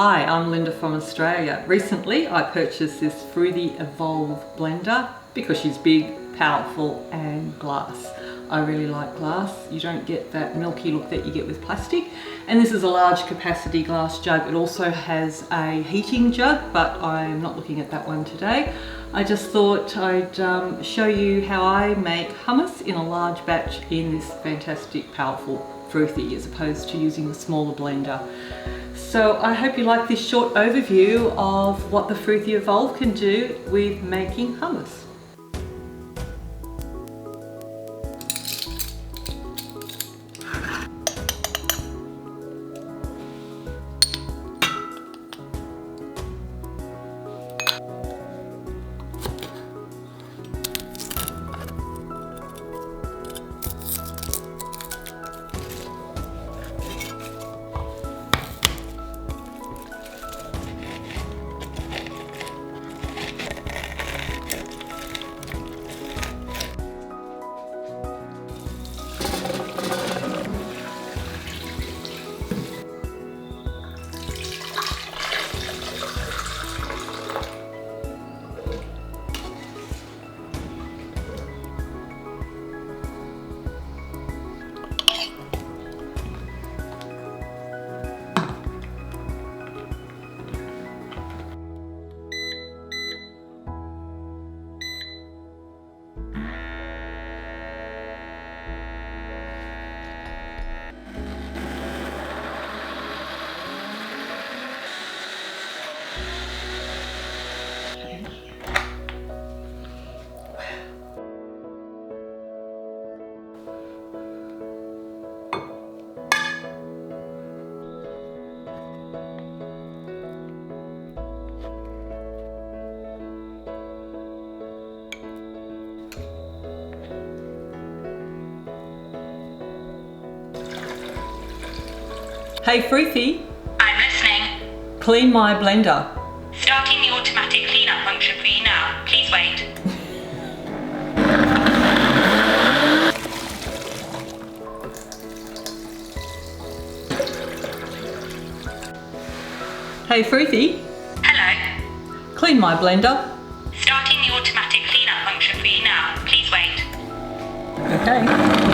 Hi, I'm Linda from Australia. Recently I purchased this Froothie Evolve blender because she's big, powerful and glass. I really like glass. You don't get that milky look that you get with plastic. And this is a large capacity glass jug. It also has a heating jug, but I'm not looking at that one today. I just thought I'd show you how I make hummus in a large batch in this fantastic, powerful Froothie as opposed to using the smaller blender. So I hope you like this short overview of what the Froothie Evolve can do with making hummus. Hey Froothie, I'm listening. clean my blender. Starting the automatic cleanup function for you now. Please wait. Hey Froothie, Hello. clean my blender. Starting the automatic cleanup function for you now. Please wait. Okay.